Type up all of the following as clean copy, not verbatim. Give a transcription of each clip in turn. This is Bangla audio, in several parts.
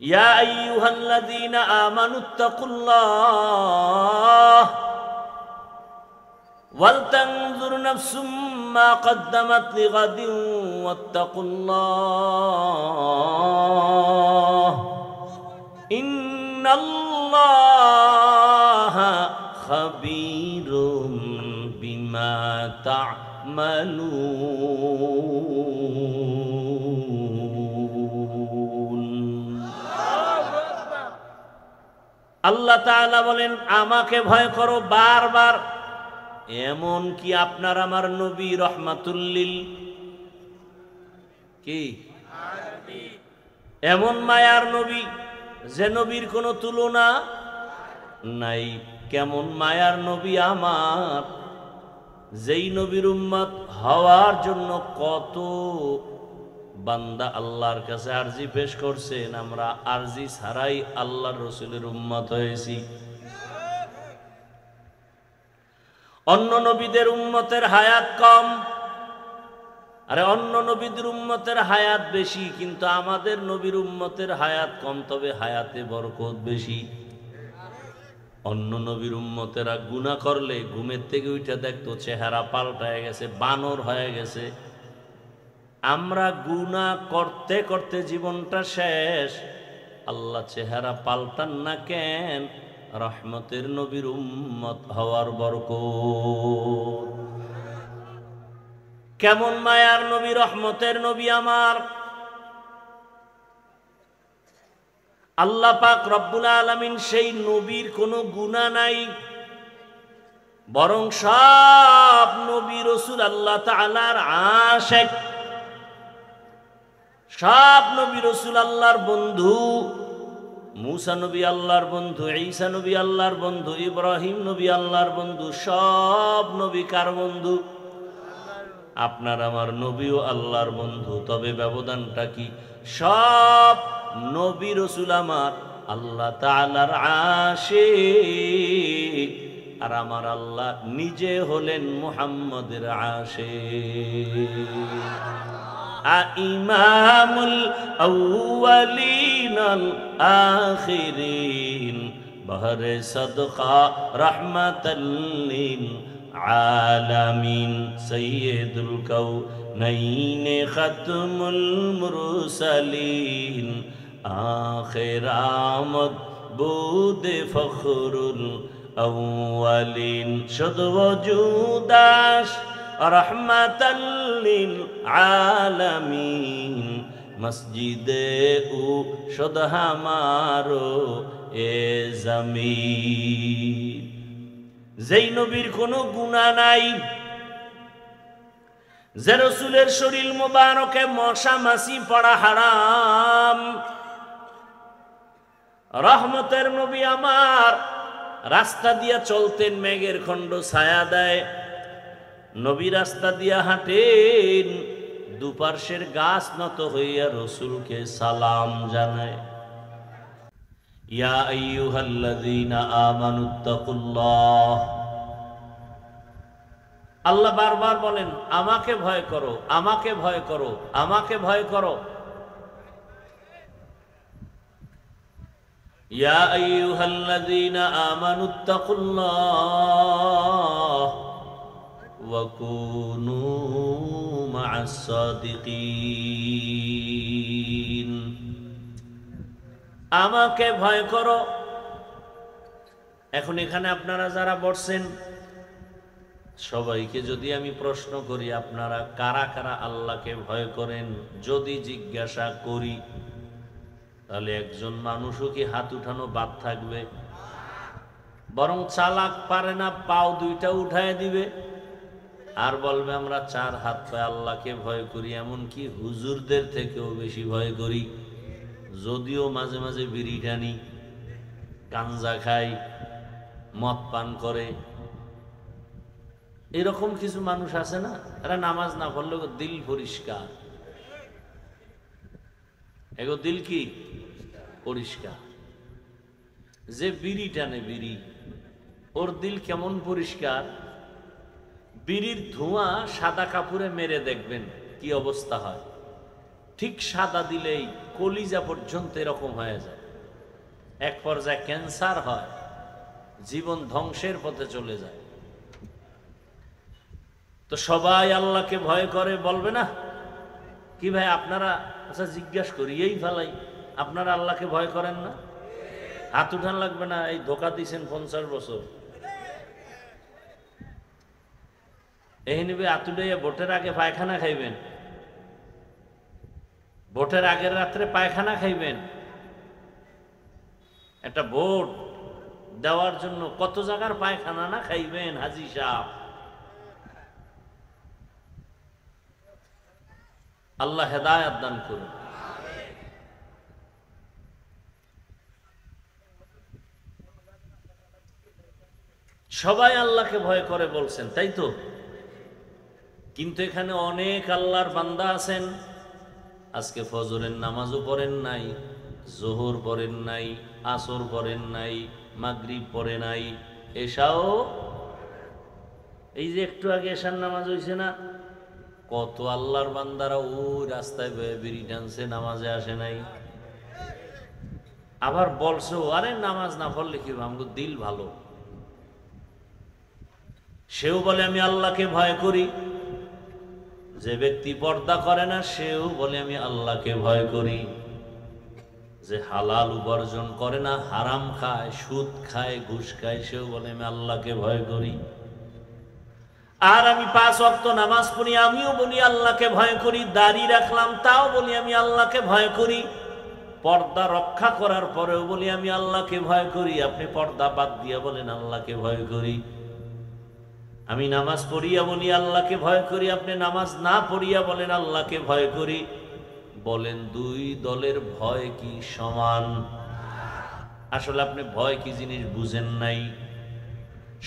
ইয়া আইয়ুহাল্লাযীনা আমানুত্তাকুল্লাহ ওয়াল তানজুর নাফসুম মা কদ্দামাত লিগাদিন ওয়াত্তাকুল্লাহ ইন্নাল্লাহা খাবীরুম বিমা তা'মালুন। আল্লাহ তাআলা বলেন আমাকে ভয় করো বারবার। এমন কি আপনার আমার নবী রহমাতুল্লিল কি এমন মায়ার নবী যে নবীর কোনো তুলনা নাই। কেমন মায়ার নবী আমার, যেই নবীর উম্মত হওয়ার জন্য কত বান্দা আল্লাহর কাছে আরজি পেশ করছেন, আমরা আরজি ছাড়াই আল্লাহর রসুলের উম্মত হয়েছি। অন্য নবীদের উম্মতের হায়াত কম, আরে অন্য নবীদের উম্মতের হায়াত বেশি, কিন্তু আমাদের নবীর উম্মতের হায়াত কম, তবে হায়াতে বরকত বেশি। অন্য নবীর উম্মতেরা গুনাহ করলে ঘুমের থেকে উঠে দেখতো চেহারা পাল্টায় গেছে, বানর হয়ে গেছে। আমরা গুনাহ করতে করতে জীবনটা শেষ, আল্লাহ চেহারা পাল্টান না কেন? রহমতের নবীর উম্মত হওয়ার বরকত। কেমন মায়ার নবী, রহমতের নবী আমার। আল্লাহ পাক রব্বুল আলামিন সেই নবীর কোনো গুনাহ নাই, বরং সব নবী রাসূল আল্লাহ তাআলার আশিক, সব নবী রাসূল আল্লাহর বন্ধু। মুসা নবী আল্লাহর বন্ধু, ঈসা নবী আল্লাহর বন্ধু, ইব্রাহিম নবী আল্লাহর বন্ধু। সব নবী কার বন্ধু? আপনার আমার নবীও আল্লাহর বন্ধু, তবে ব্যবধানটা কি? সব নবী রাসূল আমার আল্লাহ তাআলার আশিক, আর আমার আল্লাহ নিজে হলেন মুহাম্মদের আশিক। ইমামুল আউয়ালিন আল আখিরিন বহরে সদকা রাহমাতাল লিল আলামিন সাইয়্যিদুল কাউনাইন খাতমুল মুরসালিন আখির আমদ বুদে ফখরুল আউয়ালিন শুধু ওজুদাস রহমাতাল লিল আলামিন মসজিদে উ শুধ হামারো এ জমিন। যেই নবীর কোনো গুনাহ নাই, যে রাসূলের শরীর মোবারকে মশা মাছি পড়া হারাম, রহমতের নবী আমার রাস্তা দিয়া চলতেন, মেঘের খণ্ড ছায়া দেয়। নবী রাস্তা দিয়া হাঁটেন, দুপার্শ্বের গাছ নত হইয়া রসুলকে সালাম জানায়। ইয়া আইয়ুহাল্লাযীনা আমানুত্তাকুল্লাহ। আল্লাহ বারবার বলেন আমাকে ভয় করো, আমাকে ভয় করো, আমাকে ভয় করো। ইয়া আইয়ুহাল্লাযীনা আমানুত্তাকুল্লাহ ওয়া কুনু মা'আস সাদিকিন। আমাকে ভয় করো। এখন এখানে আপনারা যারা বসছেন, সবাইকে যদি আমি প্রশ্ন করি আপনারা কারা কারা আল্লাহকে ভয় করেন, যদি জিজ্ঞাসা করি, তাহলে একজন মানুষও কি হাত উঠানো বাদ থাকবে? বরং চালাক পারে না, পাও দুইটা উঠায় দিবে আর বলবে আমরা চার হাত পায়ে আল্লাহকে ভয় করি, এমনকি হুজুরদের থেকেও বেশি ভয় করি। যদিও মাঝে মাঝে বিড়ি টানি, গাঞ্জা খাই, মদ পান করে, এরকম কিছু মানুষ আছে না? এরা নামাজ না পড়লে দিল পরিষ্কার, এগো দিল কি পরিষ্কার। যে বিড়ি টানে, বিড়ি, ওর দিল কেমন পরিষ্কার। বিড়ির ধোঁয়া সাদা কাপড়ে মেরে দেখবেন কি অবস্থা হয়। ঠিক সাদা দিলেই কলিজা পর্যন্ত এরকম হয়ে যায়, এক পর্যায়ে ক্যান্সার হয়, জীবন ধ্বংসের পথে চলে যায়। তো সবাই আল্লাহকে ভয় করে, বলবে না কি ভাই আপনারা, আচ্ছা জিজ্ঞাসা করি এই ফেলাই, আপনারা আল্লাহকে ভয় করেন না? হাত উঠান লাগবে না, এই ধোকা দিয়েছেন 50 বছর। এই নিবে আতুডাইয়া ভোটের আগে পায়খানা খাইবেন, ভোটের আগের রাত্রে পায়খানা খাইবেন। একটা ভোট দেওয়ার জন্য কত জায়গার পায়খানা না খাইবেন হাজি সাহেব। আল্লাহ হেদায়েত দান করুন। সবাই আল্লাহকে ভয় করে বলছেন, তাই তো? কিন্তু এখানে অনেক আল্লাহর বান্দা আছেন, আজকে ফজরের নামাজও পড়েন নাই, জোহর পড়েন নাই, আসর পড়েন নাই, মাগরিব পড়ে নাই, এশাও, এই যে একটু আগে এশার নামাজ হয়েছে না, কত আল্লাহর বান্দারা ওই রাস্তায় বিড়ি টানছে, নামাজে আসে নাই। আবার বলছো আরে নামাজ না পড়লে কি আমগো দিল ভালো। সেও বলে আমি আল্লাহকে ভয় করি। যে ব্যক্তি পর্দা করে না সেও বলে আমি আল্লাহকে ভয় করি। যে হালাল উপার্জন করে না, হারাম খায়, সুদ খায়, ঘুষ খায়, সেও বলে আমি আল্লাহকে ভয় করি। আর আমি 5 ওয়াক্ত নামাজ পড়ি, আমিও বলি আল্লাহকে ভয় করি। দাড়ি রাখলাম, তাও বলি আমি আল্লাহকে ভয় করি। পর্দা রক্ষা করার পরেও বলি আমি আল্লাহকে ভয় করি। আপনি পর্দা বাদ দিয়ে বলেন আল্লাহকে ভয় করি। আমি নামাজ পড়িয়া বলি আল্লাহকে ভয় করি, আপনি নামাজ না পড়িয়া বলেন আল্লাহকে ভয় করি। বলেন দুই দলের ভয় কি সমান? আসলে আপনি ভয় কি জিনিস বুঝেন নাই।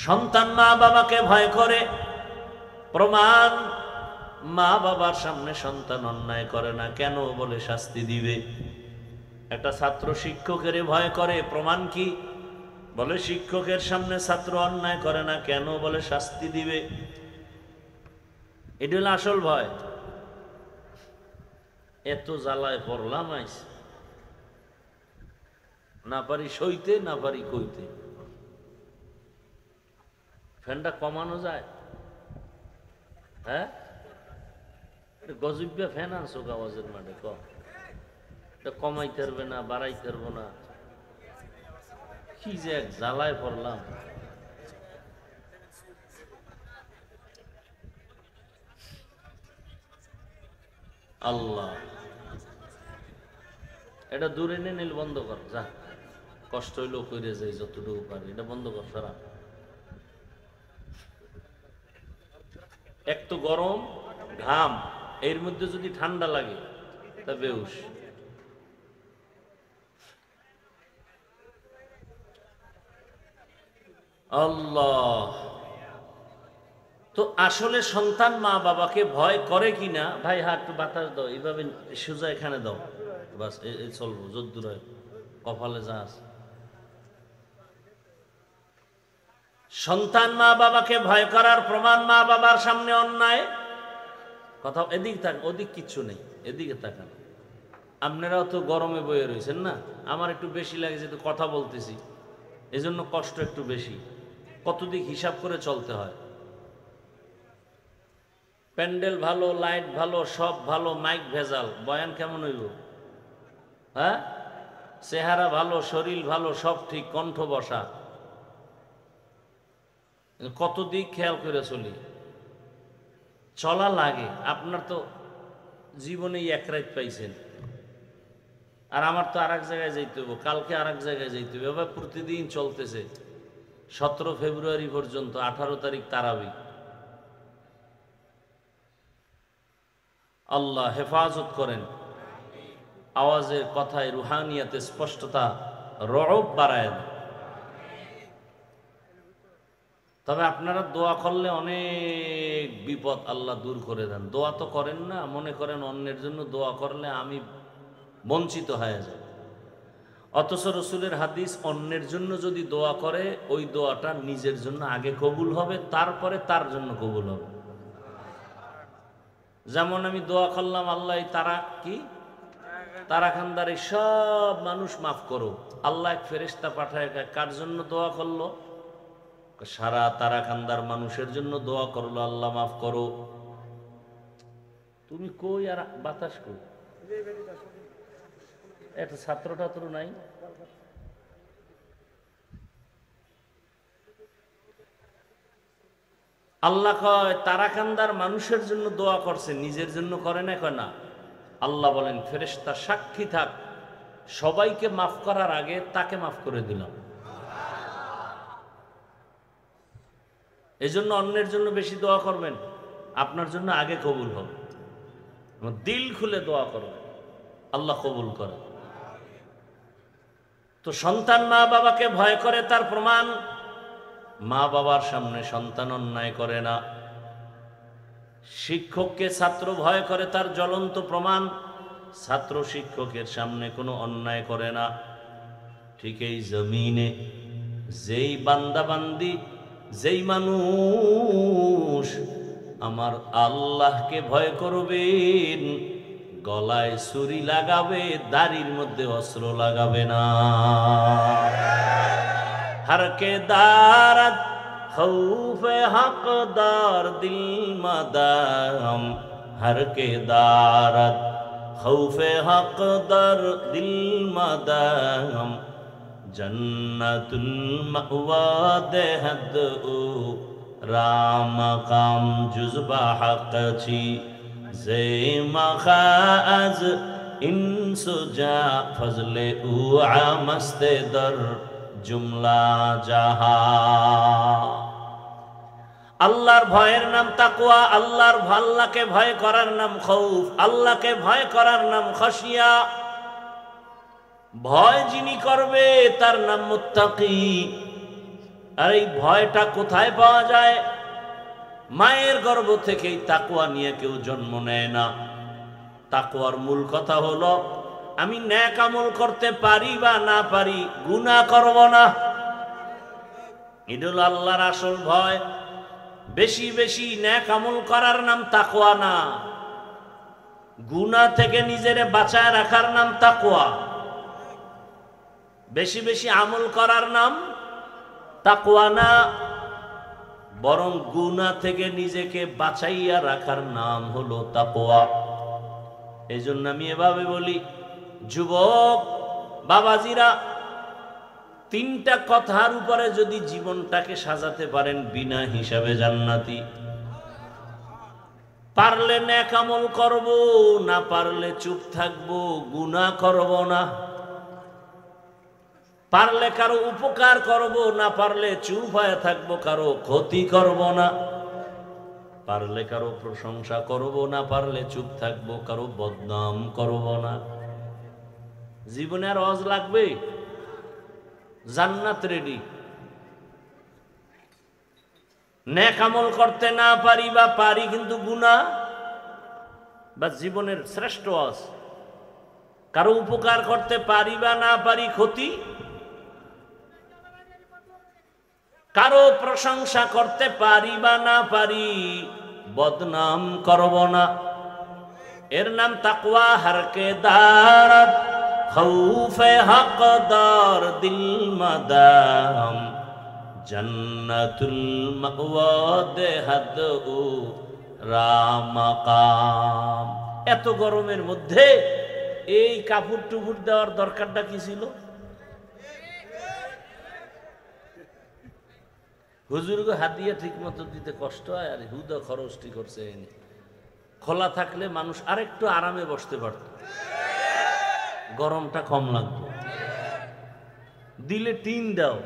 সন্তান মা বাবাকে ভয় করে, প্রমাণ মা বাবার সামনে সন্তান অন্যায় করে না, কেন? বলে শাস্তি দিবে। একটা ছাত্র শিক্ষকের ভয় করে, প্রমাণ কি? বলে শিক্ষকের সামনে ছাত্র অন্যায় করে না, কেন? বলে শাস্তি দিবে। এটা হলো আসল ভয়। এত জ্বালায় পড়লাম আইস, না পারি সইতে, না পারি কইতে। ফ্যানটা কমানো যায়? হ্যাঁ, গজবিয়া ফ্যান আনছো কাওয়াজের মাঠে, কমাইতে পারবে না, বাড়াইতে পারবো না। কি যে এক জ্বালায় পড়লাম। আল্লাহ, এটা দূরে নিয়ে নীল বন্ধ কর, যা কষ্ট হইলেও কইরে যাই যতটুকু পারি, এটা বন্ধ কর সারা। এক তো গরম, ঘাম, এর মধ্যে যদি ঠান্ডা লাগে তা বেউস। আল্লাহ, তো আসলে সন্তান মা বাবাকে ভয় করে কিনা? ভাই হাত একটু বাতাস দাও, এইভাবে সোজা এখানে দাও, বাস চলবো যদ্দূর হয়, কপালে যা আছে। সন্তান মা বাবাকে ভয় করার প্রমাণ, মা বাবার সামনে অন্যায় কথা, এদিক থাক, ওদিক কিচ্ছু নেই, এদিকে তাকান। আপনারাও তো গরমে বয়ে রয়েছেন না, আমার একটু বেশি লাগে যেহেতু কথা বলতেছি, এজন্য কষ্ট একটু বেশি। কতদিক হিসাব করে চলতে হয়। প্যান্ডেল ভালো, লাইট ভালো, সব ভালো, মাইক ভেজাল, বয়ান কেমন হইব? হ্যাঁ, চেহারা ভালো, শরীর ভালো, সব ঠিক, কণ্ঠ বসা, কত দিক খেয়াল করে চলি, চলা লাগে। আপনার তো জীবনেই এক রাত পাইছেন, আর আমার তো আর এক জায়গায় যাইতে হবে, কালকে আর এক জায়গায় যাইতে হবে, এবার প্রতিদিন চলতেছে। 17 ফেব্রুয়ারি পর্যন্ত, 18 তারিখ তারাবি। আল্লাহ হেফাজত করেন। আওয়াজের কথায় রুহানিয়াতে স্পষ্টতা, রব বাড়ায় দেন। তবে আপনারা দোয়া করলে অনেক বিপদ আল্লাহ দূর করে দেন। দোয়া তো করেন না, মনে করেন অন্যের জন্য দোয়া করলে আমি বঞ্চিত হয়ে যাই। অথচ রসুলের হাদিস, অন্যের জন্য যদি দোয়া করে ওই দোয়াটা নিজের জন্য আগে কবুল হবে, তারপরে তার জন্য কবুল হবে। যেমন আমি দোয়া করলাম আল্লাহ তারা কি তারাকান্দার এই সব মানুষ মাফ করো। আল্লাহ এক ফেরেশতা পাঠায়, কার জন্য দোয়া করলো? সারা তারাকান্দার মানুষের জন্য দোয়া করলো, আল্লাহ মাফ করো। তুমি কই আর বাতাস কই? একটা ছাত্র টাত্র নাই? আল্লাহ কয় তারাকান্দার মানুষের জন্য দোয়া করছে, নিজের জন্য করে না। কয় না। আল্লাহ বলেন ফেরেশতা সাক্ষী থাক, সবাইকে মাফ করার আগে তাকে মাফ করে দিলাম। এই জন্য অন্যের জন্য বেশি দোয়া করবেন, আপনার জন্য আগে কবুল হবে। দিল খুলে দোয়া করবেন, আল্লাহ কবুল করে। তো সন্তান মা বাবাকে ভয় করে, তার প্রমাণ মা বাবার সামনে সন্তান অন্যায় করে না। শিক্ষককে ছাত্র ভয় করে, তার জ্বলন্ত প্রমাণ ছাত্র শিক্ষকের সামনে কোনো অন্যায় করে না। ঠিক এই জমিনে যেই বান্দা বান্দি, যেই মানুষ আমার আল্লাহকে ভয় করবেন, গলায় ছুরি লাগাবে, দাড়ির মধ্যে অস্ত্র লাগাবে না। হরকে দারত খৌফে হকদার দিল মাদাম, হরকে দারত খৌফে হকদার দিল মাদাম, জন্নতুল মাওয়া দেহদ ও রাম কাম জুজবা হক ছি, জে মখাজ ইনসুজা ফজলে উ আমস্তে দর জুমলা জাহা। আল্লাহর ভয়ের নাম তাকওয়া, আল্লাহকে ভয় করার নাম খৌফ, আল্লাহকে ভয় করার নাম খশিয়া। ভয় যিনি করবে তার নাম মুত্তাকি। আর এই ভয়টা কোথায় পাওয়া যায়? মায়ের গর্ভ থেকেই তাকওয়া নিয়ে কেউ জন্ম নেয় না। তাকওয়ার মূল কথা হলো আমি নেক আমল করতে পারি বা না পারি, গুনাহ করব না। এটা হলো আল্লাহর আসল ভয়। বেশি বেশি নেক আমল করার নাম তাকওয়া না, গুনাহ থেকে নিজেরে বাঁচায় রাখার নাম তাকওয়া। বেশি বেশি আমল করার নাম তাকওয়া না, বরং গুনাহ থেকে নিজেকে বাঁচাইয়া রাখার নাম হলো তাকওয়া। এই জন্য আমি এভাবে বলি, যুবক বাবাজিরা, তিনটা কথার উপরে যদি জীবনটাকে সাজাতে পারেন বিনা হিসাবে জান্নাতি। পারলে নেক আমল করব, না পারলে চুপ থাকবো, গুনাহ করব না। পারলে কারো উপকার করব, না পারলে চুপ হয়ে থাকবো, কারো ক্ষতি করব না। পারলে কারো প্রশংসা করব, না পারলে চুপ থাকবো, কারো বদনাম করব না। জীবনে আর হজ লাগবে? জান্নাত রেডি। নেক আমল করতে না পারি বা পারি কিন্তু গুনাহ, বা জীবনের শ্রেষ্ঠ হজ। কারো উপকার করতে পারি বা না পারি ক্ষতি, কারো প্রশংসা করতে পারি বা না পারি বদনাম করব না। এর নাম তাকওয়া। হরকে দারত খৌফে হকদার দিল মাদাম, জন্নতুল মাওয়া দেহদ ও রাম কাম। এত গরমের মধ্যে এই কাপড় টুপুর দেওয়ার দরকারটা কি ছিল? হুজুরকে হাদিয়া ঠিক মতো দিতে কষ্ট হয়, আর হুদা খরচটি করছে। খোলা থাকলে মানুষ আরেকটু আরামে বসতে পারত, গরমটা কম লাগতো। দিলে টিন দাও,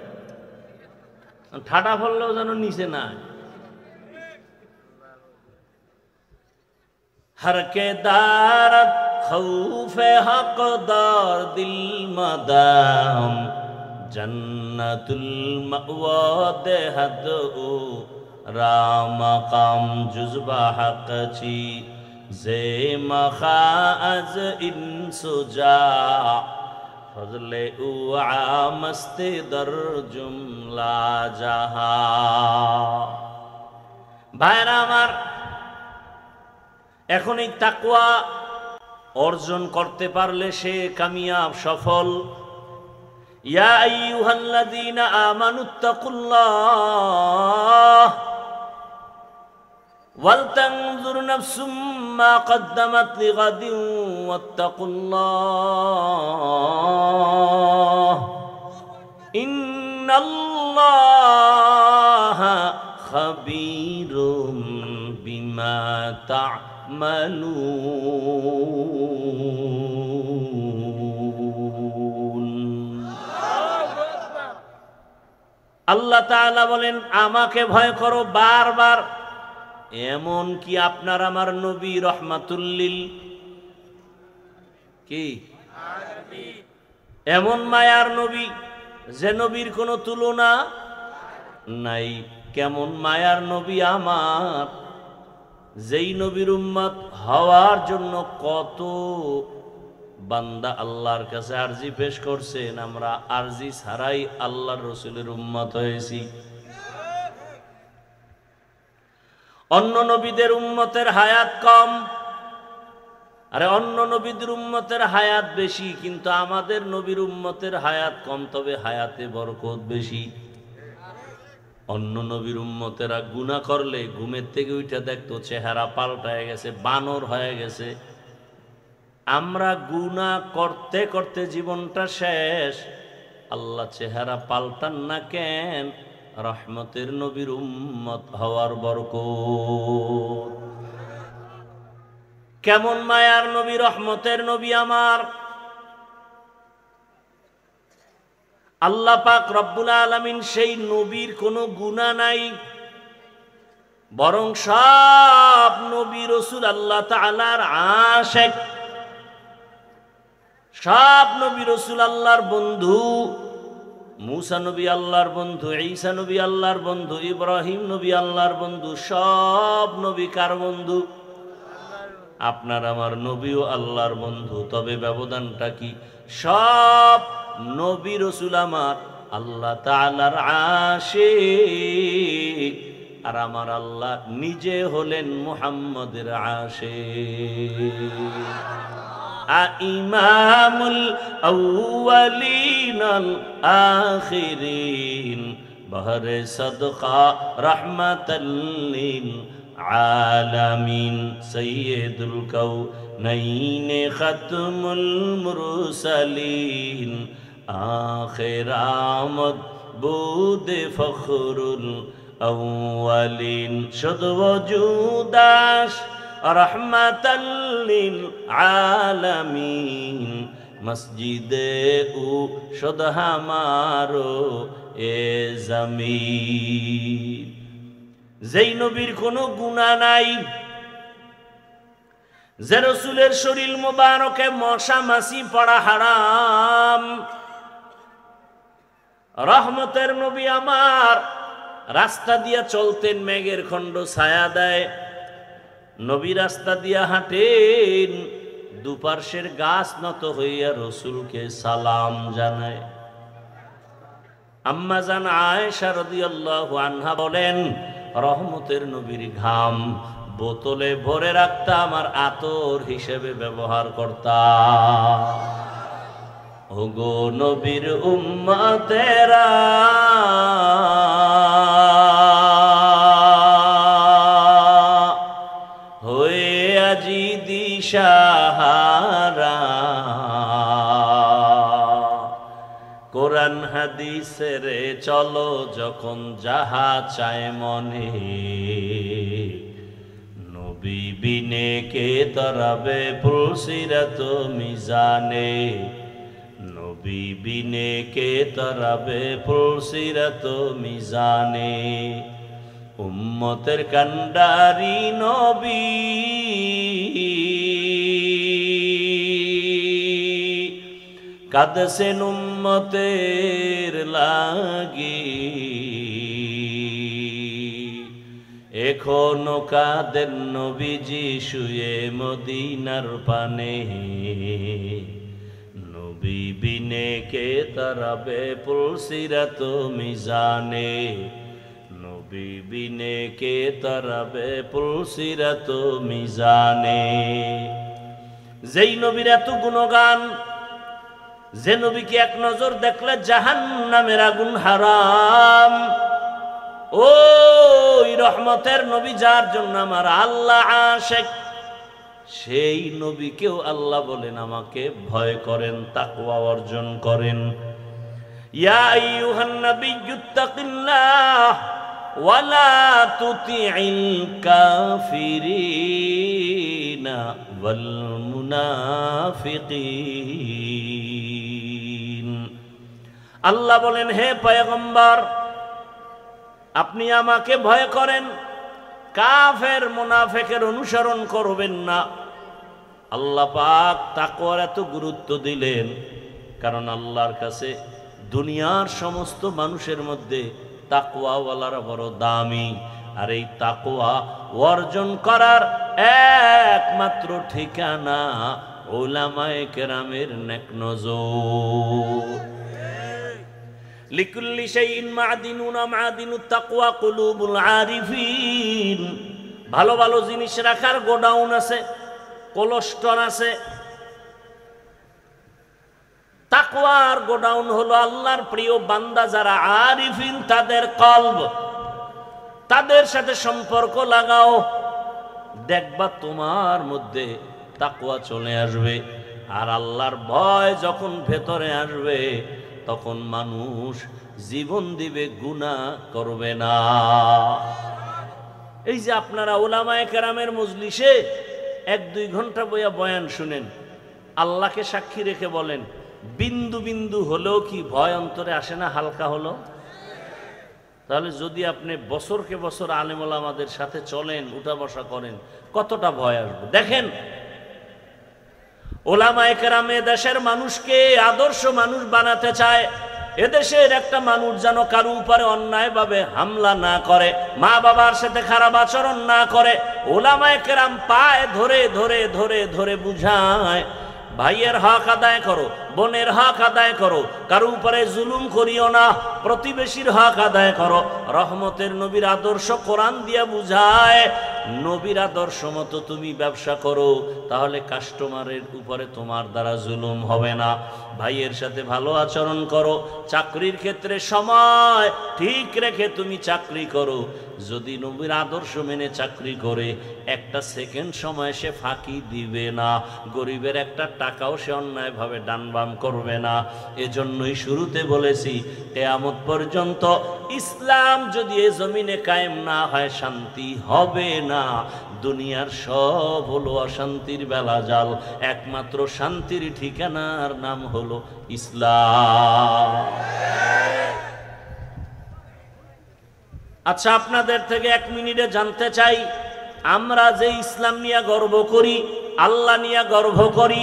ঠাডা পড়লেও যেন নিচে না। হরকে দারত খৌফে হকদার দিল মাদাম, জন্নতুল মাওয়া দেহদ ও রাম কাম জুজবা হক ছি, জে মখাজ ইনসুজা ফজলে উ আমস্তে দর জুমলা জাহা। ভাইরা আমার, এখন এই তাকওয়া অর্জন করতে পারলে সে কামিয়াব সফল। ইয়া আইয়ুহাল্লাযীনা আমানুত্তাকুল্লাহ ওয়াল তানজুর নাফসুম মা কদ্দামাত লিগাদিন ওয়াত্তাকুল্লাহ ইন্নাল্লাহা খাবীরুম বিমা তা'মালুন। আল্লাহ তাআলা বলেন আমাকে ভয় করো বারবার। এমন কি আপনার আমার নবী রহমাতুল্লিল কি এমন মায়ার নবী যে নবীর কোনো তুলনা নাই। কেমন মায়ার নবী আমার, যেই নবীর উম্মত হওয়ার জন্য কত বান্দা আল্লাহর কাছে আরজি পেশ করছেন, আমরা আরজি ছাড়াই আল্লাহর রসুলের উম্মত হয়েছি। অন্য নবীদের উম্মতের হায়াত কম, আরে অন্য নবীদের উম্মতের হায়াত বেশি, কিন্তু আমাদের নবীর উম্মতের হায়াত কম, তবে হায়াতে বরকত বেশি। অন্য নবীর উম্মতেরা গুনাহ করলে ঘুমের থেকে উঠে দেখতো চেহারা পাল্টায় গেছে, বানর হয়ে গেছে। আমরা গুনাহ করতে করতে জীবনটা শেষ, আল্লাহ চেহারা পাল্টান না কেন? রহমতের নবীর উম্মত হওয়ার বরকত। কেমন মায়ার নবী, রহমতের নবী আমার। আল্লাহ পাক রব্বুল আলামিন সেই নবীর কোনো গুনাহ নাই, বরং সব নবী রাসূল আল্লাহ তাআলার আশিক, সব নবী রাসূল আল্লাহর বন্ধু। মুসা নবী আল্লাহর বন্ধু, ঈসা নবী আল্লাহর বন্ধু, ইব্রাহিম নবী আল্লাহর বন্ধু। সব নবী কার বন্ধু? আপনার আমার নবীও আল্লাহর বন্ধু। তবে ব্যবধানটা কি? সব নবী রাসূল আমার আল্লাহ তাআলার আশিক, আর আমার আল্লাহ নিজে হলেন মুহাম্মদের আশিক। ইমামুল আউয়ালিনাল আখিরিন বহরে সদকা রাহমাতাল লিল আলামিন সাইয়্যিদুল কাউনাইন খাতমুল মুরসালিন আখির আমদ বুদ ফখরুল আউয়ালিন শুধু ওজুদাস রহমাতাল লিল আলামিন মসজিদে ও শুধ হামারো এ জমিন। যেই নবীর কোনো গুনাহ নাই, যে রাসূলের শরীর মোবারকে মশা মাছি পড়া হারাম, রহমতের নবী আমার রাস্তা দিয়া চলতেন, মেঘের খণ্ড ছায়া দেয়। নবী রাস্তা দিয়া হাঁটেন, দুপার্শ্বের গাছ নত হইয়া রসুলকে সালাম জানায়। আম্মা জান আয়েশা রাদিয়াল্লাহু আনহা বলেন, রহমতের নবীর ঘাম বোতলে ভরে রাখতাম আর আতর হিসেবে ব্যবহার করতাম। ওগো নবীর উম্মতেরা, হয়ে আজি দিশাহারা, কোরআন হাদিসের চলো যখন যাহা চায় মনে, নবী বিনে কে তরাবে পুলসিরাত মিজানে, নবী বিনে কে তরাবে পুলসিরাত মিজানে। উম্মতের কান্ডারি নবী, কাঁদছেন উম্মতের লাগি, এখনো কাঁদেন নবীজি শুয়ে মদিনার পানে, নবী বিনে কে তরাবে পুলসিরাত মিজানে, নবী বিনে কে তরাবে পুলসিরাত মিজানে। যেই নবীর এত গুণগান, যে নবীকে এক নজর দেখলে জাহান্নামের আগুন হারাম, ওই রহমতের নবী যার জন্য আমার আল্লাহ আশিক, সেই নবীকেও আল্লাহ বলেন আমাকে ভয় করেন, তাকওয়া অর্জন করেন। ইয়া আইয়ুহান নাবিয়্যুত্তাকিল্লাহ ওয়ালা তুতিইল কাফিরিনা ওয়াল মুনাফিকিন। আল্লাহ বলেন, হে পয়গম্বর, আপনি আমাকে ভয় করেন, কাফের মুনাফিকের অনুসরণ করবেন না। আল্লাহ পাক তাকওয়ার এত গুরুত্ব দিলেন, কারণ আল্লাহর কাছে দুনিয়ার সমস্ত মানুষের মধ্যে তাকওয়াওয়ালারা বড় দামি। আর এই তাকওয়া অর্জন করার একমাত্র ঠিকানা উলামায়ে কেরামের নেক নজর। লিকুল্লি শাইইন মা'দিনুন মা'দিনুত তাকওয়া কুলুবুল আরিফিন। ভালো ভালো জিনিস রাখার গোডাউন আছে, কোলস্টর আছে। তাকওয়ার গোডাউন হলো আল্লাহর প্রিয় বান্দা যারা আরিফিন, তাদের কলব, তাদের সাথে সম্পর্ক লাগাও, দেখবা তোমার মধ্যে তাকওয়া চলে আসবে। আর আল্লাহর ভয় যখন ভেতরে আসবে, তখন মানুষ জীবন দিবে, গুনাহ করবে না। এই যে আপনারা উলামায়ে কেরামের মজলিসে 1-2 ঘন্টা বইয়া বয়ান শুনেন, আল্লাহকে সাক্ষী রেখে বলেন, বিন্দু বিন্দু হলেও কি ভয় অন্তরে আসে না? হালকা হলো। তাহলে যদি আপনি বছরকে বছর আলেম ওলামাদের সাথে চলেন, উঠা বসা করেন, কতটা ভয় আসবে দেখেন। ওলামায়ে কেরাম দেশের মানুষকে আদর্শ মানুষ বানাতে চায়। এদেশের একটা মানুষ যেন কারো উপরে অন্যায়ভাবে হামলা না করে, মা বাবার সাথে খারাপ আচরণ না করে। ওলামায়ে কেরাম পায়ে ধরে ধরে ধরে ধরে বুঝায়, ভাইয়ের হক আদায় করো, বোনের হক আদায় করো, কারো উপরে জুলুম করিও না, প্রতিবেশীর হক আদায় করো। রহমতের নবীর আদর্শ কোরআন দিয়া বুঝায়, নবীর আদর্শ মতো তুমি ব্যবসা করো, তাহলে কাস্টমারের উপরে তোমার দ্বারা জুলুম হবে না। ভাইয়ের সাথে ভালো আচরণ করো, চাকরির ক্ষেত্রে সময় ঠিক রেখে তুমি চাকরি করো। যদি নবীর আদর্শ মেনে চাকরি করে, একটা সেকেন্ড সময় সে ফাঁকি দিবে না, গরিবের একটা টাকাও সে অন্যায়ভাবে ডানবাম করবে না। এজন্যই শুরুতে বলেছি, কিয়ামত পর্যন্ত ইসলাম যদি এ জমিনে কায়েম না হয়, শান্তি হবে না। দুনিয়ার সব হলো অশান্তির বেলাজাল, একমাত্র শান্তির ঠিকানার নাম হলো ইসলাম। আচ্ছা, আপনাদের থেকে 1 মিনিটে জানতে চাই, আমরা যে ইসলাম নিয়ে গর্ব করি, আল্লাহ নিয়ে গর্ব করি,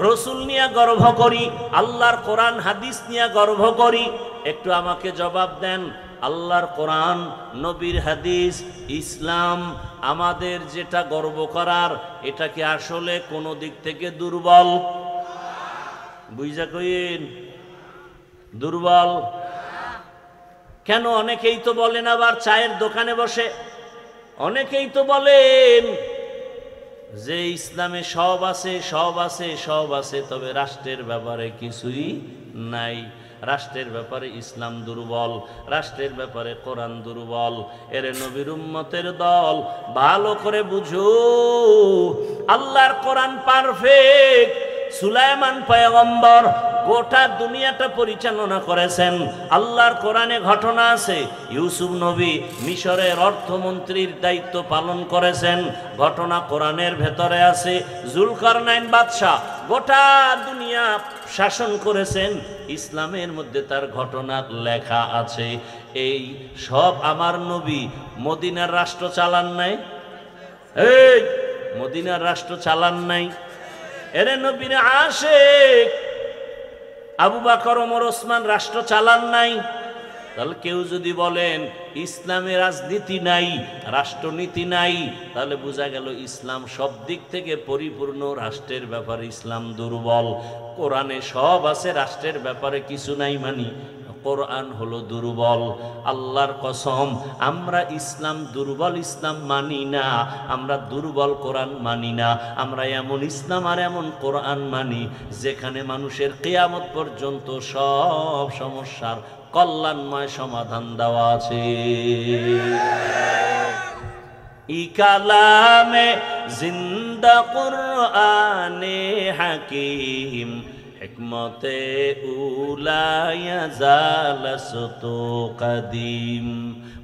রসুল নিয়ে গর্ব করি, আল্লাহর কোরআন হাদিস নিয়ে গর্ব করি, একটু আমাকে জবাব দেন। আল্লাহর কোরআন, নবীর হাদিস, ইসলাম আমাদের যেটা গর্ব করার, এটা কি আসলে কোনো দিক থেকে দুর্বল? বুঝা কইন, দুর্বল কেন? অনেকেই তো বলেন, আবার চায়ের দোকানে বসে অনেকেই তো বলেন যে ইসলামে সব আছে, সব আছে, সব আছে, তবে রাষ্ট্রের ব্যাপারে কিছুই নাই। রাষ্ট্রের ব্যাপারে ইসলাম দুর্বল, রাষ্ট্রের ব্যাপারে কোরআন দুর্বল। এরে নবীর উম্মতের দল, ভালো করে বুঝো, আল্লাহর কোরআন পারফেক্ট। সুলাইমান পয়গম্বর গোটা দুনিয়াটা পরিচালনা করেছেন। আল্লাহর কোরআনে ঘটনা আছে, ইউসুফ নবী মিশরের অর্থমন্ত্রীর দায়িত্ব পালন করেছেন, ঘটনা কোরআনের ভেতরে আছে। জুলকারনাইন বাদশাহ গোটা দুনিয়া শাসন করেছেন, ইসলামের মধ্যে তার ঘটনা লেখা আছে। এই সব আমার নবী মদিনার রাষ্ট্র চালান নাই? এই মদিনার রাষ্ট্র চালান নাই? এরে নবীর আশিক আবু বকর, ওমর, ওসমান রাষ্ট্র চালান নাই? তাহলে কেউ যদি বলেন ইসলামে রাজনীতি নাই, রাষ্ট্রনীতি নাই, তাহলে বোঝা গেল ইসলাম সব দিক থেকে পরিপূর্ণ, রাষ্ট্রের ব্যাপারে ইসলাম দুর্বল। কোরআনে সব আছে, রাষ্ট্রের ব্যাপারে কিছু নাই, মানি কোরআন হলো দুর্বল। আল্লাহর কসম, আমরা ইসলাম দুর্বল ইসলাম মানি না, আমরা দুর্বল কোরআন মানি না। আমরা এমন ইসলাম আর এমন কোরআন মানি যেখানে মানুষের কিয়ামত পর্যন্ত সব সমস্যার কল্যাণময় সমাধান দেওয়া আছে। ই কালামে জিন্দা কুরআনে হাকিম, হিকমতে উলায়া জালসতু কদিম,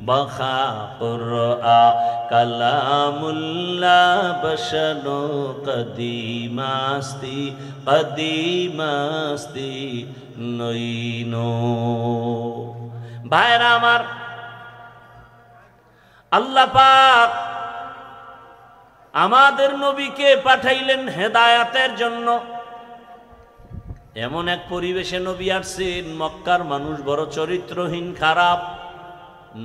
বখা কুরআ কালামুল্লাহ বশনু কদিমাস্তি কদিমাস্তি নইনো। ভাইরা আমার, আল্লাহ পাক আমাদের নবীকে পাঠাইলেন হেদায়াতের জন্য। এমন এক পরিবেশে নবী আসছেন, মক্কার মানুষ বড় চরিত্রহীন, খারাপ।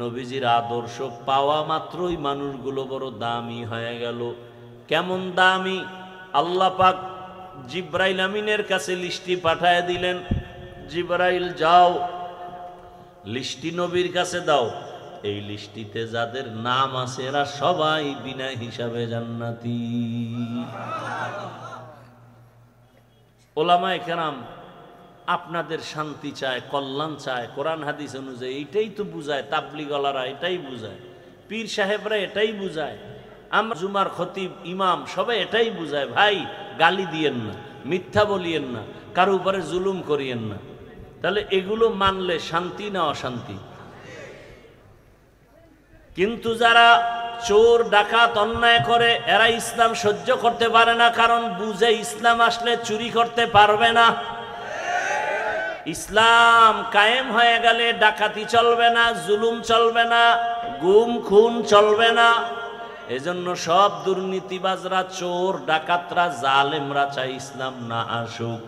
নবীজির আদর্শ পাওয়া মাত্রই মানুষগুলো বড় দামি হয়ে গেল। কেমন দামি? আল্লাহ পাক জিব্রাইল আমিনের কাছে লিস্টি পাঠায় দিলেন, জিব্রাইল যাও লিস্টি নবীর কাছে দাও, এই লিস্টিতে যাদের নাম আছে এরা সবাই বিনা হিসাবে জান্নাতি। ওলামায়ে কেরাম আপনাদের শান্তি চায়, কল্যাণ চায়, কোরআন হাদিস অনুযায়ী এইটাই তো বুঝায়, তাবলিগওয়ালারা এটাই বুঝায়, পীর সাহেবরা এটাই বুঝায়, আমরা জুমার খতিব ইমাম সবাই এটাই বুঝায়। ভাই, গালি দিয়েন না, মিথ্যা বলিয়েন না, কারো উপরে জুলুম করিয়েন না। তাহলে এগুলো মানলে শান্তি না অশান্তি? কিন্তু যারা চোর ডাকাত অন্যায় করে এরা ইসলাম সহ্য করতে পারে না, কারণ বুঝে ইসলাম আসলে চুরি করতে পারবে না। ইসলাম কায়েম হয়ে গেলে ডাকাতি চলবে না, জুলুম চলবে না, গুম খুন চলবে না। এজন্য সব দুর্নীতিবাজরা, চোর ডাকাতরা, জালেমরা চাই ইসলাম না আসুক।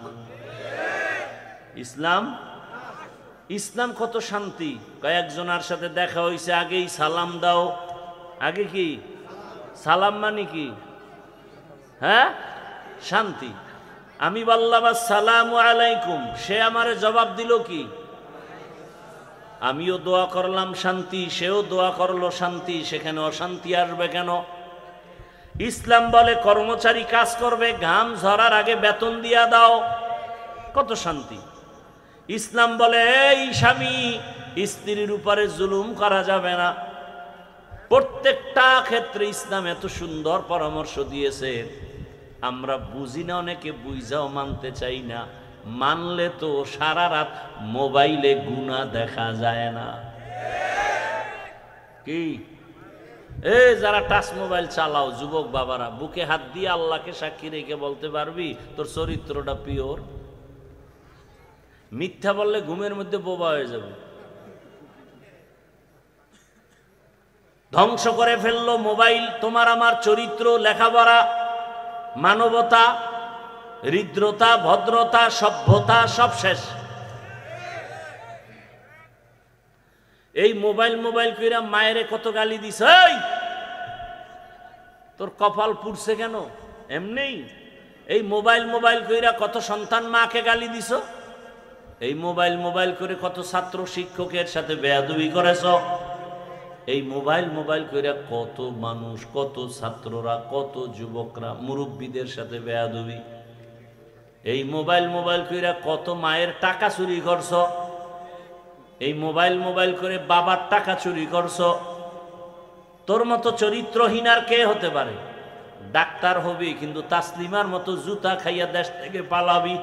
ইসলাম কত শান্তি। কয়েকজনের সাথে দেখা হয়েছে, আগেই সালাম দাও। আগে কি সালাম মানে কি? হ্যাঁ, শান্তি। আমি বললাম আসসালামু আলাইকুম, সে আমারে জবাব দিল কি? আমিও দোয়া করলাম শান্তি, সেও দোয়া করলো শান্তি। সেখানে অশান্তি আসবে কেন? ইসলাম বলে কর্মচারী কাজ করবে, ঘাম ঝরার আগে বেতন দিয়া দাও, কত শান্তি। ইসলাম বলে এই স্বামী স্ত্রীর উপরে জুলুম করা যাবে না। প্রত্যেকটা ক্ষেত্রে ইসলাম এত সুন্দর পরামর্শ দিয়েছে, আমরা বুঝি না, অনেকে বুঝাও মানতে চাই না। মানলে তো সারা রাত মোবাইলে গুনাহ দেখা যায় না কি? যারা টাচ মোবাইল চালাও যুবক বাবারা, বুকে হাত দিয়ে আল্লাহকে সাক্ষী রেখে বলতে পারবি তোর চরিত্রটা পিওর? মিথ্যা বললে ঘুমের মধ্যে বোবা হয়ে যাবে। ধ্বংস করে ফেললো মোবাইল তোমার আমার চরিত্র, লেখাপড়া, মানবতা, হৃদ্রতা, ভদ্রতা, সভ্যতা সব শেষ। এই মোবাইল কইরা মায়েরে কত গালি দিস, তোর কপাল পুড়ছে কেন? এমনি এই মোবাইল কইরা কত সন্তান মাকে গালি দিস। এই মোবাইল করে কত ছাত্র শিক্ষকের সাথে বেয়াদবি করেছ। এই মোবাইল কইরা কত মানুষ, কত ছাত্ররা, কত যুবকরা মুরব্বীদের সাথে বেয়াদবি। এই মোবাইল কইরা কত মায়ের টাকা চুরি করছ। এই মোবাইল করে বাবার টাকা চুরি করছ। তোর মতো চরিত্রহীন আর কে হতে পারে? ডাক্তার হবি কিন্তু তাসলিমার মতো জুতা খাইয়া দেশ থেকে পালাবি,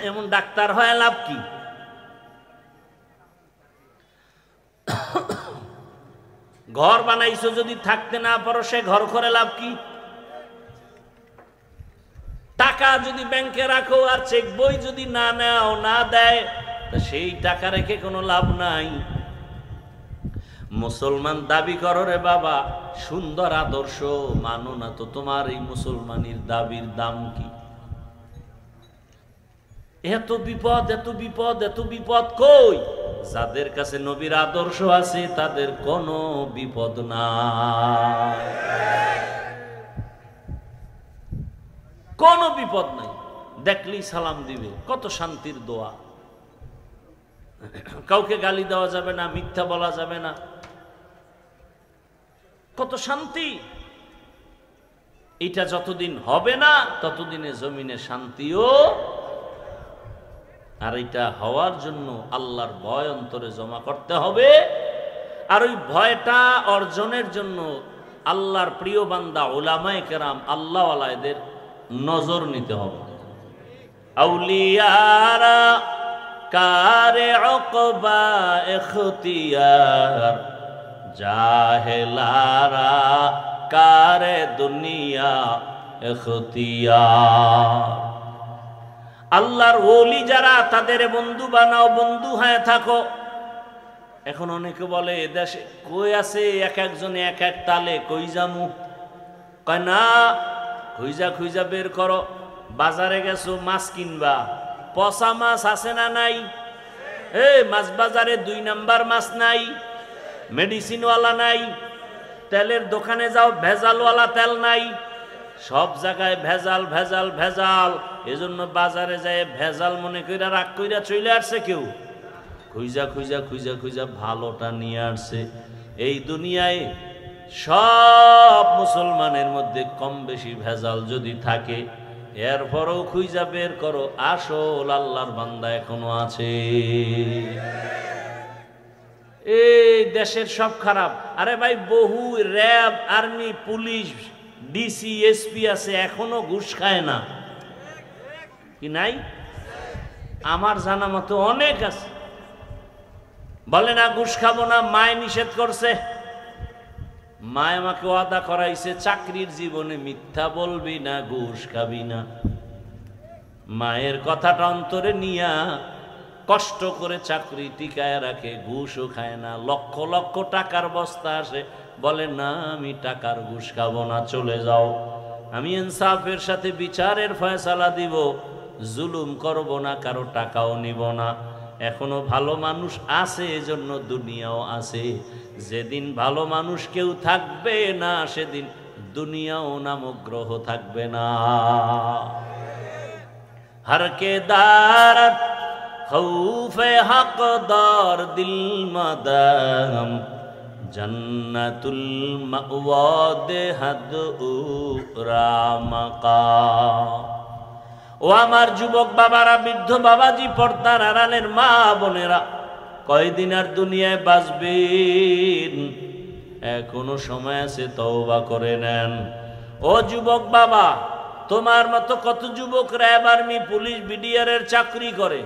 এমন ডাক্তার হয় লাভ কি? ঘর বানাইছো যদি থাকতে না পারো, সে ঘর করে লাভ কি? টাকা যদি ব্যাংকে রাখো আর চেক বই যদি না নাও, না দেয়, সেই টাকা রেখে কোনো লাভ নাই। মুসলমান দাবি করো রে বাবা, সুন্দর আদর্শ মানো না তো তোমার এই মুসলমানের দাবির দাম কি? এত বিপদ, এত বিপদ, এত বিপদ কই? যাদের কাছে নবীর আদর্শ আছে তাদের কোনো বিপদ নাই, কোনো বিপদ নাই। দেখলেই সালাম দিবে, কত শান্তির দোয়া। কাউকে গালি দেওয়া যাবে না, মিথ্যা বলা যাবে না। কত শান্তি! এটা যতদিন হবে না ততদিনে জমিনে শান্তিও। আর এটা হওয়ার জন্য আল্লাহর ভয় অন্তরে জমা করতে হবে। আর ওই ভয়টা অর্জনের জন্য আল্লাহর প্রিয় বান্দা উলামায়ে কেরাম আল্লাহওয়ালাদের নজর নিতে হবে। আউলিয়ারা কারে উকবা ইখতিয়ার, জাহেলারা কারে দুনিয়া ইখতিয়ার। আল্লাহর ওলি যারা তাদের বন্ধু বানাও, বন্ধু হয়ে থাকো। এখন অনেকে বলে দেশে কই আছে এক একজন এক এক তালে, কই যামু? কয় না, খুঁজা খুঁজা বের করো। বাজারে গেছো মাছ কিনবা, পচা মাছ আছে না নাই? মাছ বাজারে 2 নাম্বার মাছ নাই, মেডিসিনওয়ালা নাই। তেলের দোকানে যাও, ভেজালওয়ালা তেল নাই। সব জায়গায় ভেজাল ভেজাল ভেজাল। এজন্য বাজারে যায় ভেজাল মনে কইরা রাগ কইরা চলে আসছে কেউ। খুঁজা খুঁজা খুঁজা খুঁজা ভালোটা নিয়ে আসছে। এই দুনিয়ায় সব মুসলমানের মধ্যে কম বেশি ভেজাল যদি থাকে, এরপরও খুঁজা বের করো আসল আল্লাহর বান্দা এখনো আছে। এই দেশের সব খারাপ। আরে ভাই, বহু RAB, army, police, DC, SP আছে, এখনো ঘুষ খায় না কি নাই? আমার জানা মতো অনেক আছে। বলে না ঘুষ খাবো না, মায় নিষেধ করছে। মায় আমাকে ওয়াদা করাইছে চাকরির জীবনে মিথ্যা বলবি না, ঘুষ খাবি না। মায়ের কথাটা অন্তরে নিয়া কষ্ট করে চাকরি টিকায় রাখে, ঘুষও খায় না। লক্ষ লক্ষ টাকার বস্তা আসে, বলে না আমি টাকার ঘুষ খাবো না, চলে যাও। আমি ইনসাফের সাথে বিচারের ফয়সালা দিব, জুলুম করব না, কারো টাকাও নিব না। এখনো ভালো মানুষ আছে, এজন্য দুনিয়াও আছে। যেদিন ভালো মানুষ কেউ থাকবে না, সেদিন দুনিয়াও নামক গ্রহ থাকবে না। हर के दारत खौफे हकदार दिल मदाम जन्नतुल मअवा देहद उरामका। ও আমার যুবক বাবারা, বৃদ্ধ বাবাজি, পর্দার আড়ালের মা বোনেরা, কয়দিন আর দুনিয়ায় বাঁচবেন? এখনো সময় আছে, তওবা করে নেন। ও যুবক বাবা, তোমার মতো কত যুবক র্যাব, আর্মি, পুলিশ, বিডিআর এর চাকরি করে,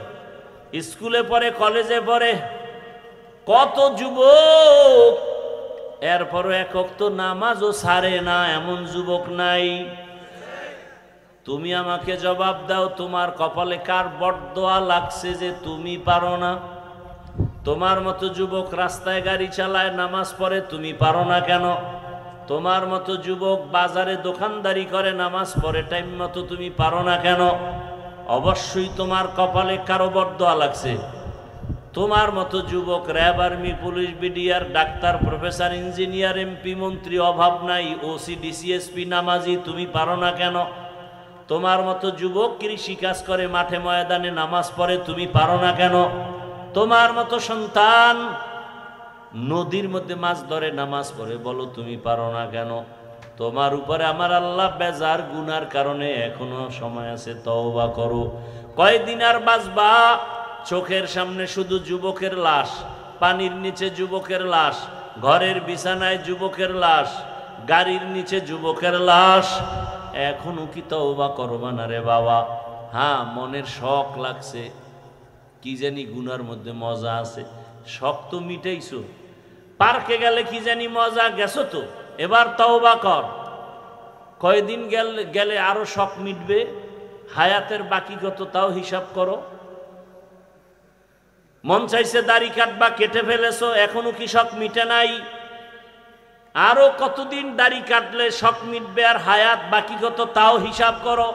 স্কুলে পড়ে, কলেজে পড়ে, কত যুবক এরপরও এক ওয়াক্ত নামাজও ছাড়ে না, এমন যুবক নাই? তুমি আমাকে জবাব দাও, তোমার কপালে কার বরদোয়া লাগছে যে তুমি পারো না? তোমার মতো যুবক রাস্তায় গাড়ি চালায়, নামাজ পড়ে, তুমি পারো না কেন? তোমার মতো যুবক বাজারে দোকানদারি করে, নামাজ পড়ে টাইম মতো, তুমি পারো না কেন? অবশ্যই তোমার কপালে কারো বরদোয়া লাগছে। তোমার মতো যুবক RAB, army, police, BDR, doctor, professor, engineer, MP, মন্ত্রী অভাব নাই, ওসি, ডিসি, এসপি, নামাজি, তুমি পারো না কেন? তোমার মতো যুবক কৃষি কাজ করে, মাঠে ময়দানে নামাজ পড়ে, তুমি পারো না কেন? তোমার মতো সন্তান নদীর মধ্যে মাছ ধরে, নামাজ পড়ে, বলো তুমি পারো না কেন? তোমার উপরে আমার আল্লাহ বেজার গুনার কারণে এখনো সময় আছে, তওবা করো। কয়দিন আর বাঁচবা? চোখের সামনে শুধু যুবকের লাশ, পানির নিচে যুবকের লাশ, ঘরের বিছানায় যুবকের লাশ, গাড়ির নিচে যুবকের লাশ। এখনো কি তওবা করবা না রে বাবা? হ্যাঁ, মনের শখ লাগছে, কি জানি গুনার মধ্যে মজা আছে, শখ তো মিটাইছো। পার্কে গেলে কি জানি মজা, গেছো তো, এবার তওবা কর। কয়দিন গেলে আরো শখ মিটবে? হায়াতের বাকি কত তাও হিসাব করো। মন চাইছে দাড়ি কাটবা, কেটে ফেলেছো, এখনো কি শখ মিটে নাই? আরো কতদিন দাড়ি কাটলে শখ মিটবে? আর হায়াত বাকি কত তাও হিসাব করো।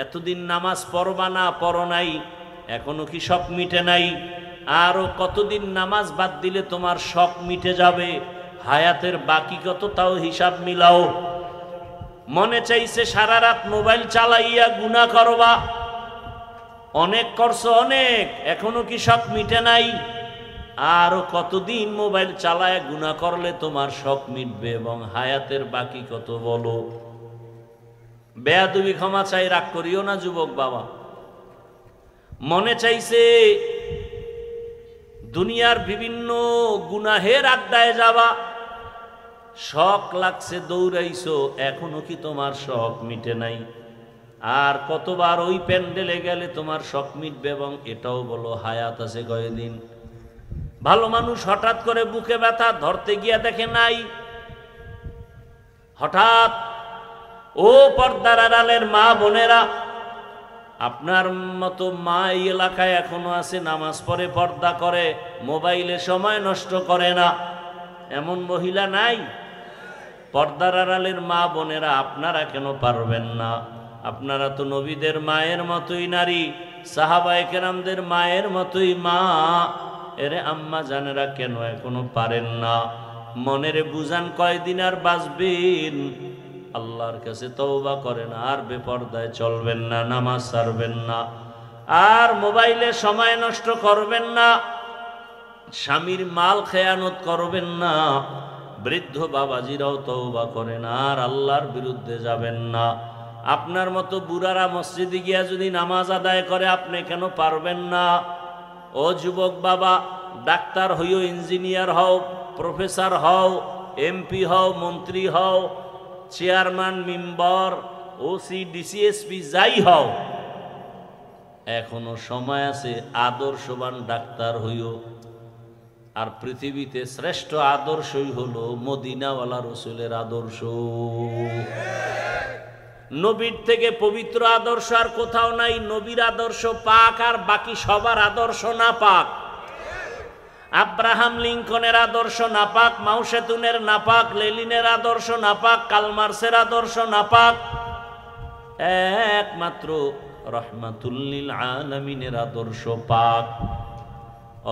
এতদিন নামাজ পড়বা না, পড়ো নাই, এখনো কি শখ মিটে নাই? আরো কতদিন নামাজ বাদ দিলে তোমার শখ মিটে যাবে? হায়াতের বাকি কত তাও হিসাব মিলাও। মনে চাইছে সারা রাত মোবাইল চালাইয়া গুনাহ করবা, অনেক করছো অনেক, এখনো কি শখ মিটে নাই? আরো কতদিন মোবাইল চালায় গুনাহ করলে তোমার শখ মিটবে? এবং হায়াতের বাকি কত বলো। বেয়াদবি ক্ষমা চাই, রাগ করিও না যুবক বাবা। মনে চাইছে দুনিয়ার বিভিন্ন গুনাহের আড্ডায় যাবা, শখ লাগছে, দৌড়াইছো, এখনো কি তোমার শখ মিটে নাই? আর কতবার ওই প্যান্ডেলে গেলে তোমার শখ মিটবে? এবং এটাও বলো হায়াত আছে কয়দিন? ভালো মানুষ হঠাৎ করে বুকে ব্যথা ধরতে গিয়া দেখে নাই, হঠাৎ ও পর্দার আড়ালের মা বোনেরা, আপনার মতো মা এই এলাকায় এখনো আছে, নামাজ পড়ে পর্দা করে, মোবাইলে সময় নষ্ট করে না, এমন মহিলা নাই? পর্দার আড়ালের মা বোনেরা, আপনারা কেন পারবেন না? আপনারা তো নবীদের মায়ের মতোই নারী, সাহাবায়ে কেরামদের মায়ের মতোই মা। এরে আম্মা জানেরা কেন এখনো পারেন না? মনেরে বুঝান, কয়দিন আর বাঁচবেন? আল্লাহর কাছে তওবা করেন, আর বেপরদায় চলবেন না, নামাজ ছাড়বেন না, আর মোবাইলে সময় নষ্ট করবেন না, স্বামীর মাল খেয়ানত করবেন না। বৃদ্ধ বাবাজিরাও তওবা করেন, আর আল্লাহর বিরুদ্ধে যাবেন না। আপনার মতো বুড়ারা মসজিদে গিয়া যদি নামাজ আদায় করে, আপনি কেন পারবেন না? ও যুবক বাবা, ডাক্তার হইও, ইঞ্জিনিয়ার হও, প্রফেসর হও, এমপি হও, মন্ত্রী হও, চেয়ারম্যান, মেম্বার, ওসি, ডিসিএসপি যাই হও, এখনো সময় আছে, আদর্শবান ডাক্তার হইও। আর পৃথিবীতে শ্রেষ্ঠ আদর্শই হলো মদিনাওয়ালা রসুলের আদর্শ। নবীর থেকে পবিত্র আদর্শ আর কোথাও নাই। নবীর আদর্শ পাক, আর বাকি সবার আদর্শ না পাক। আব্রাহাম লিঙ্কনের আদর্শ নাপাক, মাও সেতুনের নাপাক, লেনিনের আদর্শ নাপাক, কালমার্সের আদর্শ নাপাক। একমাত্র রহমাতুল লিল আলামিনের আদর্শ পাক।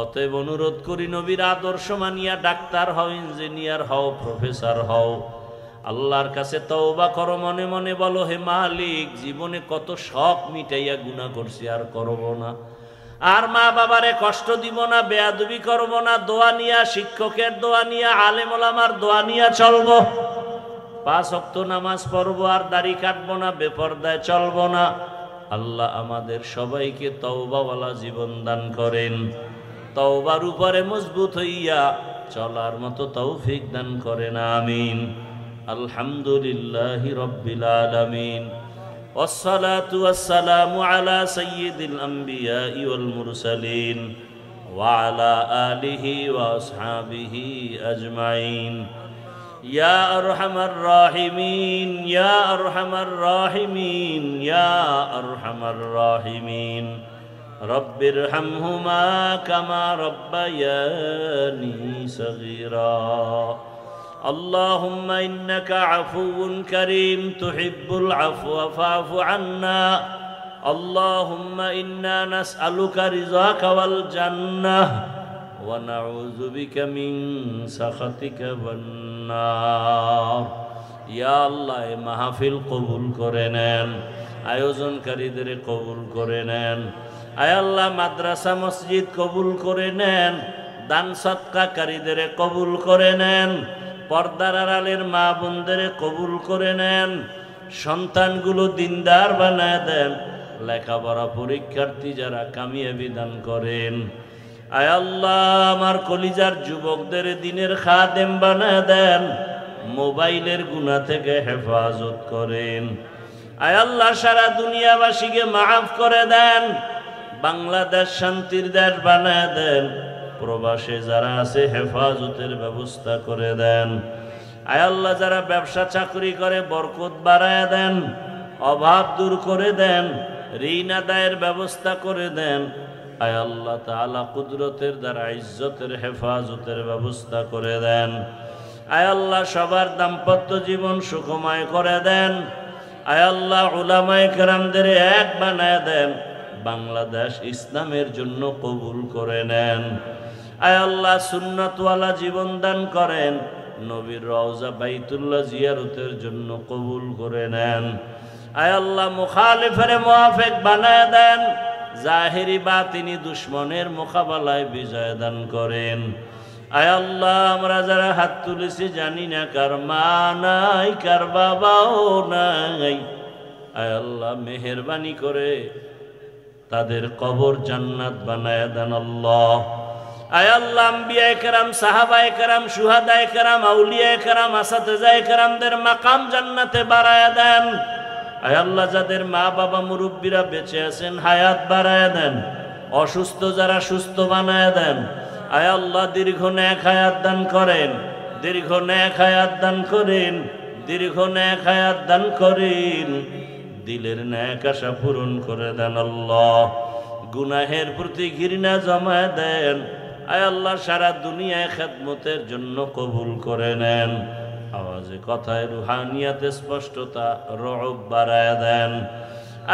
অতএব অনুরোধ করি, নবীর আদর্শ মানিয়া ডাক্তার হও, ইঞ্জিনিয়ার হও, প্রফেসর হও। আল্লাহর কাছে তওবা করো, মনে মনে বলো, হে মালিক, জীবনে কত শখ মিটাইয়া গুনাহ করছি, আর করব না। আর মা বাবারে কষ্ট দিব না, বেয়াদবি করব না, দোয়া নিয়া, শিক্ষকের দোয়া নিয়া, আলেম ওলামার দোয়া নিয়া চলবো। 5 ওয়াক্ত নামাজ পড়বো, আর দাড়ি কাটবো না, বেপরদায় চলবো না। আল্লাহ আমাদের সবাইকে তওবাওয়ালা জীবন দান করেন, তওবার উপরে মজবুত হইয়া চলার মতো তৌফিক দান করেন, আমিন। আলহামদুলিল্লাহি রাব্বিল আলামিন, والصلاة والسلام على سيد الأنبياء والمرسلين وعلى آله وأصحابه أجمعين يا أرحم الراحمين يا أرحم الراحمين يا أرحم الراحمين رب ارحمهما كما ربياني صغيرا اللهم إنك عفو كريم تحب العفو فاعف عنا اللهم إنا نسألك رضاك والجنة ونعوذ بك من سخطك والنار يا الله মাহফিল কবুল করে নেন, আয়োজনকারীদের কবুল করে নেন। আয় আল্লাহ, মাদ্রাসা মসজিদ কবুল করে নেন, দান সদকাকারীদের কবুল করে নেন, পর্দার আড়ালের মা বোনদের কবুল করে নেন, সন্তানগুলো দিনদার বানায় দেন, লেখাপড়া পরীক্ষার্থী যারা কামিয়াবি দান করেন। আয় আল্লাহ, আমার কলিজার যুবকদের দিনের খাদেম বানায় দেন, মোবাইলের গুনাহ থেকে হেফাজত করেন। আয় আল্লাহ, সারা দুনিয়াবাসীকে মাফ করে দেন, বাংলাদেশ শান্তির দেশ বানায় দেন, প্রবাসে যারা আছে হেফাজতের ব্যবস্থা করে দেন। আয় আল্লাহ, যারা ব্যবসা চাকরি করে বরকত বাড়ায় দেন, অভাব দূর করে দেন, ঋণ আদায়ের ব্যবস্থা করে দেন। আয় আল্লাহ তাআলা কুদরতের দ্বারা ইজ্জতের হেফাজতের ব্যবস্থা করে দেন। আয় আল্লাহ, সবার দাম্পত্য জীবন সুখময় করে দেন। আয় আল্লাহ, উলামায়ে কেরামদের এক বানায় দেন, বাংলাদেশ ইসলামের জন্য কবুল করে নেন। আয় আল্লাহ, সুন্নাতওয়ালা জীবন দান করেন, নবীর রওজা বাইতুল্লাহ জিয়ারতের জন্য কবুল করে নেন। আয় আল্লাহ, মুখালিফের মুআফিক বানায় দেন, জাহেরি বাতিনি দুশ্মনের মোকাবেলায় বিজয় দান করেন। আয় আল্লাহ, আমরা যারা হাত তুলেছি জানি না কার মা নাই, কার বাবাও নাই। আয় আল্লাহ, মেহেরবানি করে তাদের কবর জান্নাত বানায় দেন আল্লাহ। আয় আল্লাহ, আম্বিয়ায়ে কেরাম, সাহাবায়ে কেরাম, শুহাদায়ে কেরাম, আউলিয়ায়ে কেরাম, আসাতেজায়ে কেরামদের মাকাম জান্নাতে বাড়ায় দেন। আয় আল্লাহ, যাদের মা বাবা মুরব্বীরা বেঁচে আছেন হায়াত বাড়ায় দেন, অসুস্থ যারা সুস্থ বানায় দেন। আয় আল্লাহ, দীর্ঘ নেক হায়াত দান করেন, দীর্ঘ নেক হায়াত দান করেন, দীর্ঘ নেক হায়াত দান করেন। দিলের নেক আশা পূরণ করে দেন আল্লাহ। গুনাহের প্রতি ঘৃণা জমায় দেন। আয় আল্লাহ, সারা দুনিয়ায় খেদমতের জন্য কবুল করে নেন। আওয়াজে কথায় রুহানিয়াতে স্পষ্টতা রব বাড়ায় দেন।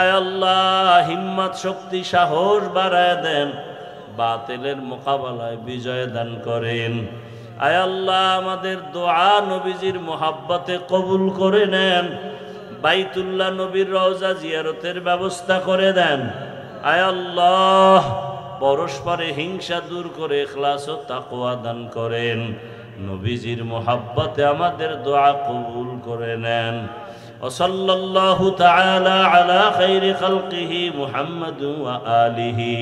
আয় আল্লাহ, হিম্মত শক্তি সাহস বাড়ায় দেন। বাতিলের মোকাবেলায় বিজয় দান করেন। আয় আল্লাহ, আমাদের দোয়া নবীজির মোহাব্বতে কবুল করে নেন। বাইতুল্লাহ নবীর রওজা জিয়ারতের ব্যবস্থা করে দেন। আয় আল্লাহ, পরস্পরে হিংসা দূর করে ইখলাস ও তাকওয়া দান করেন। নবীজির মোহাব্বতে আমাদের দোয়া কবুল করে নেন। ওয়া সাল্লাল্লাহু তাআলা আলা খাইরি খালকিহি মুহাম্মাদ ওয়া আলিহি।